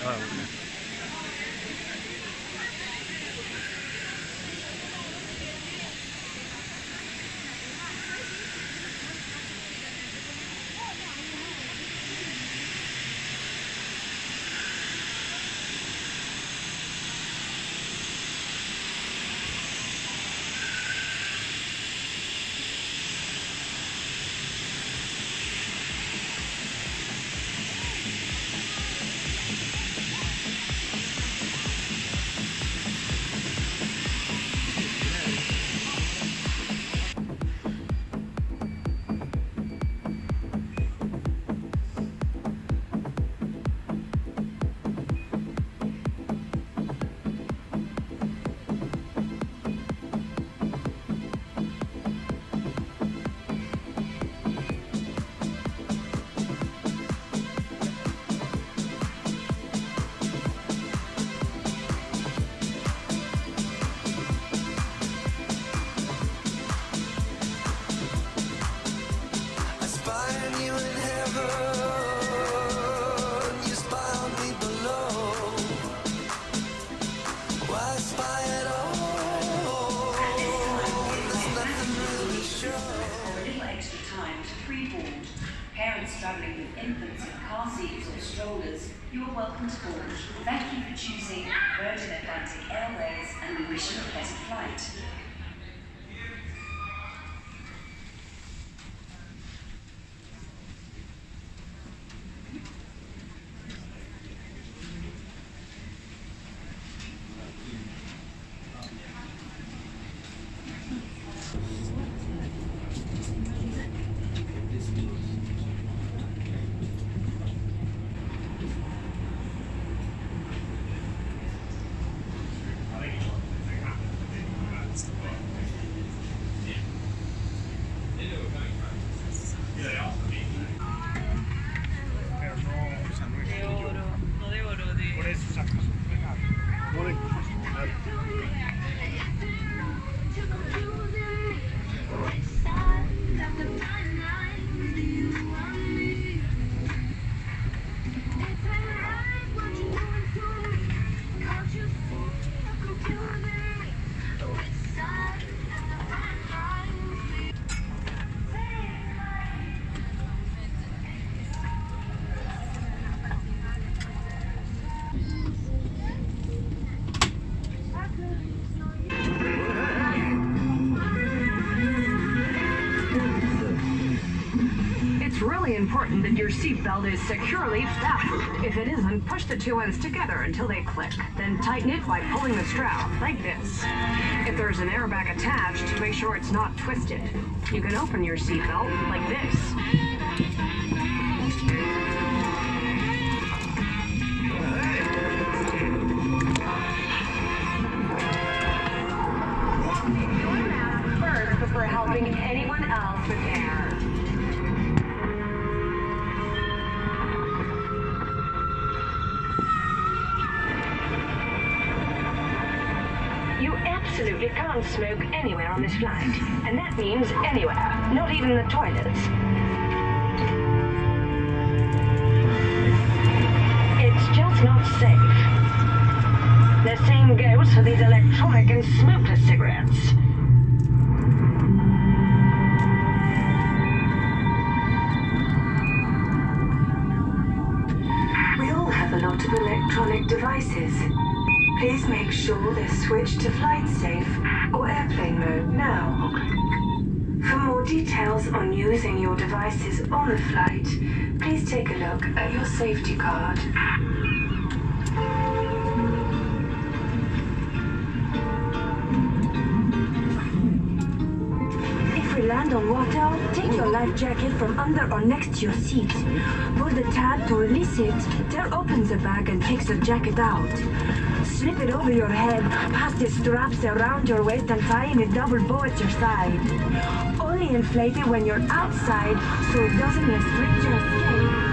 okay. Parents travelling with infants in car seats or strollers, you are welcome to board. Thank you for choosing Virgin Atlantic Airways and we wish you a pleasant flight. It's really important that your seatbelt is securely fastened. If it isn't, push the two ends together until they click. Then tighten it by pulling the strap, like this. If there's an airbag attached, make sure it's not twisted. You can open your seatbelt like this. First, before helping anyone else with air. You absolutely can't smoke anywhere on this flight, and that means anywhere, not even the toilets. It's just not safe. The same goes for these electronic and smokeless cigarettes. We all have a lot of electronic devices. Please make sure they're switched to flight safe or airplane mode now. For more details on using your devices on the flight, please take a look at your safety card. If we land on water, take your life jacket from under or next to your seat. Pull the tab to release it, tear open the bag and take the jacket out. Slip it over your head, pass the straps around your waist and tie in a double bow at your side. Only inflate it when you're outside so it doesn't restrict your escape.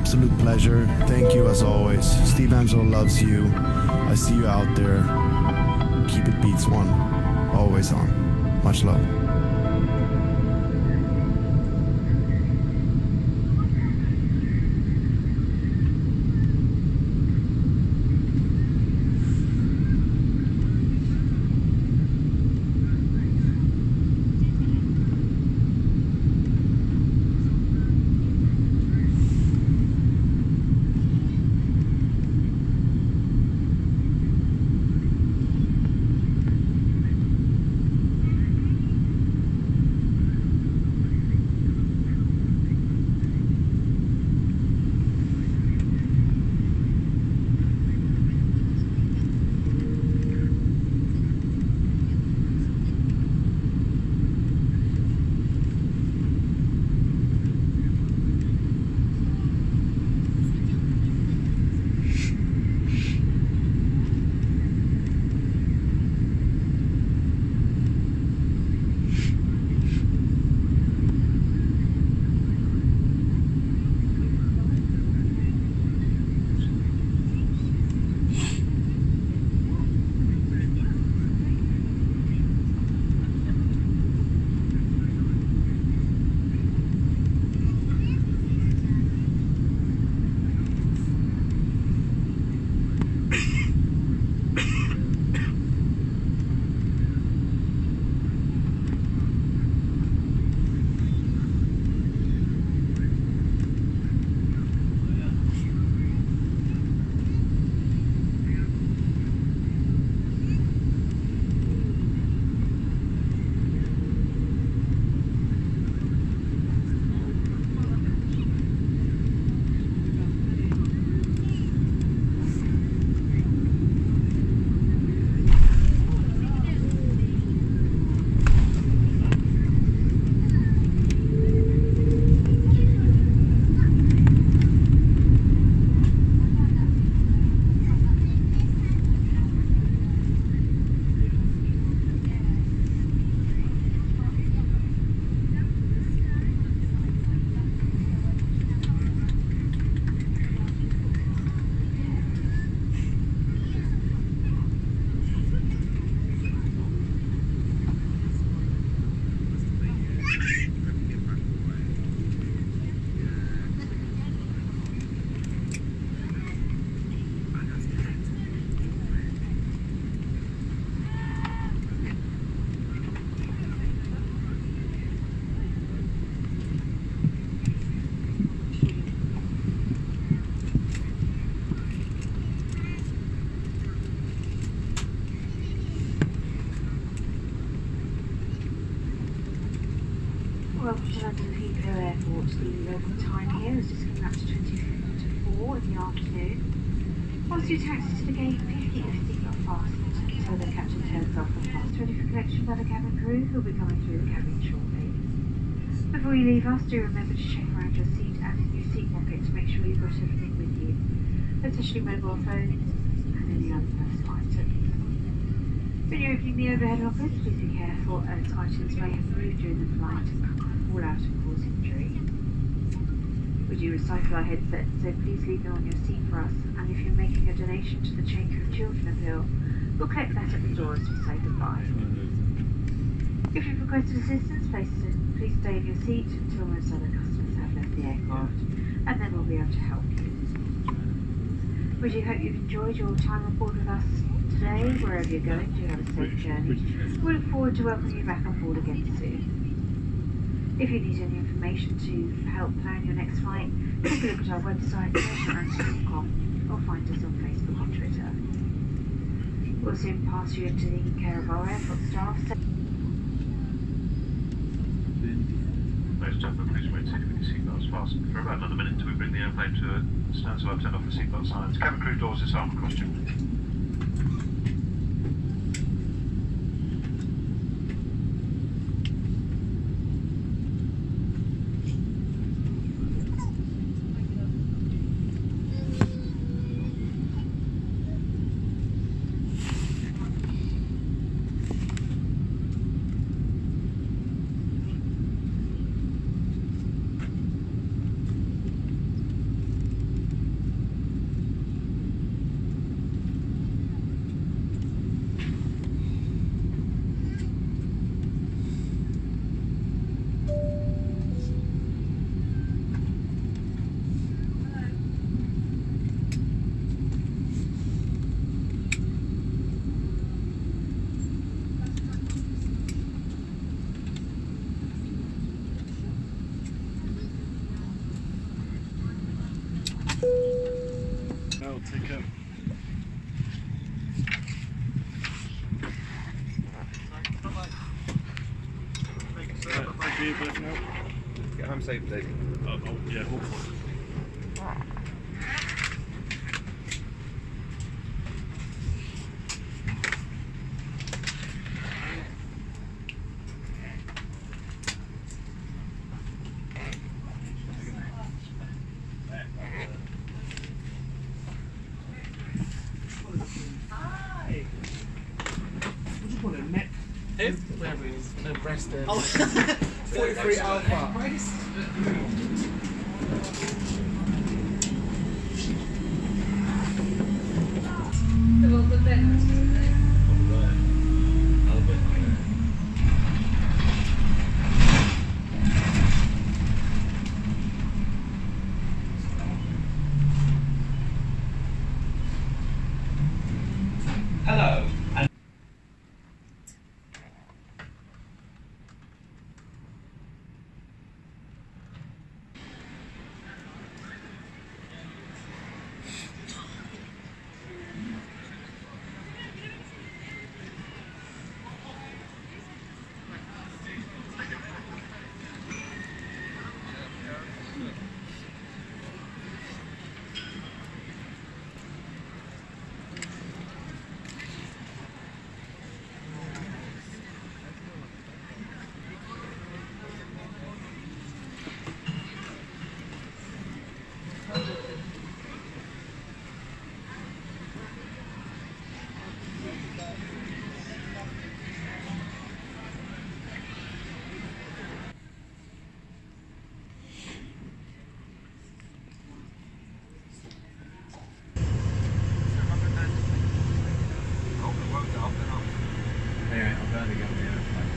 absolute pleasure. Thank you as always. Steve Angelo loves you. I see you out there. Keep it Beats One. Always on. Much love. Welcome to London Heathrow Airport. The local time here is just coming up to 4 in the afternoon. Once you taxi to the gate, please keep your seatbelt fastened until the captain turns off and fast ready for collection by the cabin crew who will be coming through the cabin shortly. Before you leave us, do remember to check around your seat and in your seat pocket to make sure you've got everything with you, especially mobile phones and any other personal items. When you're opening the overhead lockers, please be careful as items may have moved during the flight and fall out and cause injury. We do recycle our headsets, so please leave them on your seat for us, and if you're making a donation to the Chain Crew Children Appeal, we'll collect that at the door as we say goodbye. If you've requested assistance, please stay in your seat until most other customers have left the aircraft, and then we'll be able to help you. We do hope you've enjoyed your time on board with us today. Wherever you're going, do have a safe journey. We look forward to welcoming you back on board again soon. If you need any information to help plan your next flight, take a look at our website, commercialands.com, or find us on Facebook or Twitter. We'll soon pass you into the care of our airport staff. Ladies and gentlemen, please remain seated with your seatbelts fastened for about another minute until we bring the airplane to a standstill. I've turned off the seatbelt signs. Cabin crew doors disarm. Across you. Take care. Get home safe, Dave. Yeah, hopefully. No breast there. 43 Alpha. Hello. Anyway, I'm going to get on the airplane,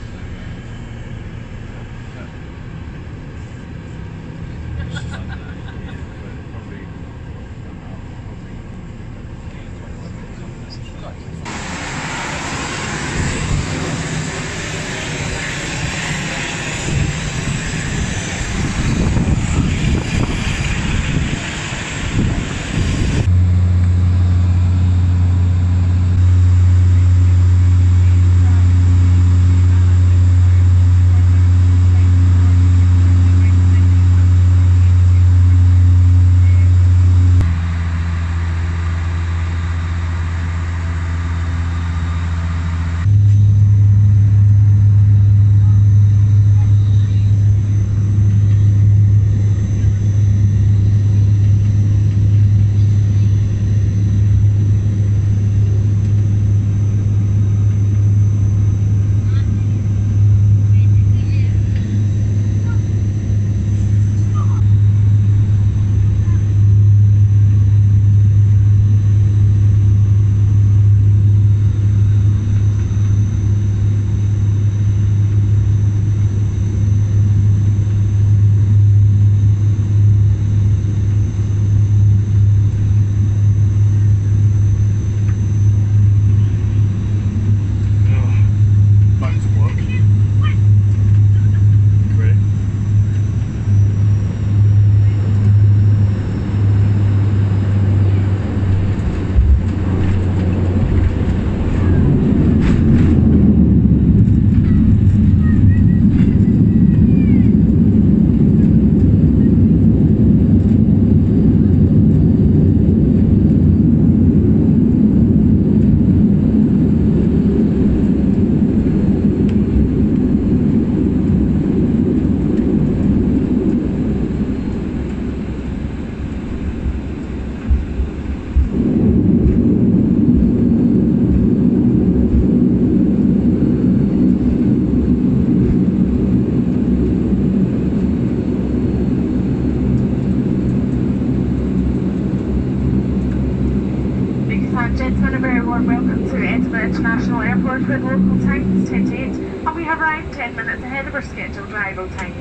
Gentlemen, a very warm welcome to Edinburgh International Airport with local time is 10:08 and we have arrived 10 minutes ahead of our scheduled arrival time.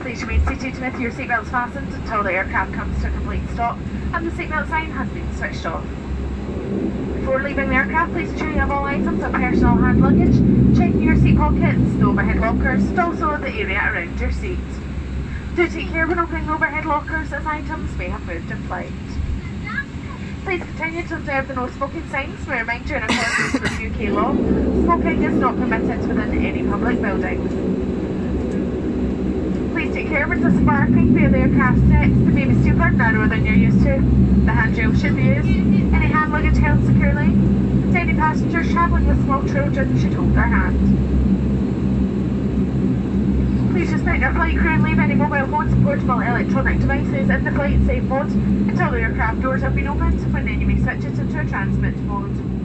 Please remain seated with your seatbelts fastened until the aircraft comes to a complete stop and the seatbelt sign has been switched off. Before leaving the aircraft, please ensure you have all items of personal hand luggage, checking your seat pockets, the overhead lockers, and also the area around your seat. Do take care when opening overhead lockers as items may have moved in flight. Please continue to observe the no smoking signs. We remind you in accordance with UK law, smoking is not permitted within any public building. Please take care when disembarking via the aircraft steps. They may be steeper and narrower than you're used to. The handrail should be used. Any hand luggage held securely. And any passengers travelling with small children should hold their hand. Please respect our flight crew and leave any mobile phones and portable electronic devices in the flight safe mode until the aircraft doors have been opened, when then you may switch it into a transmit mode.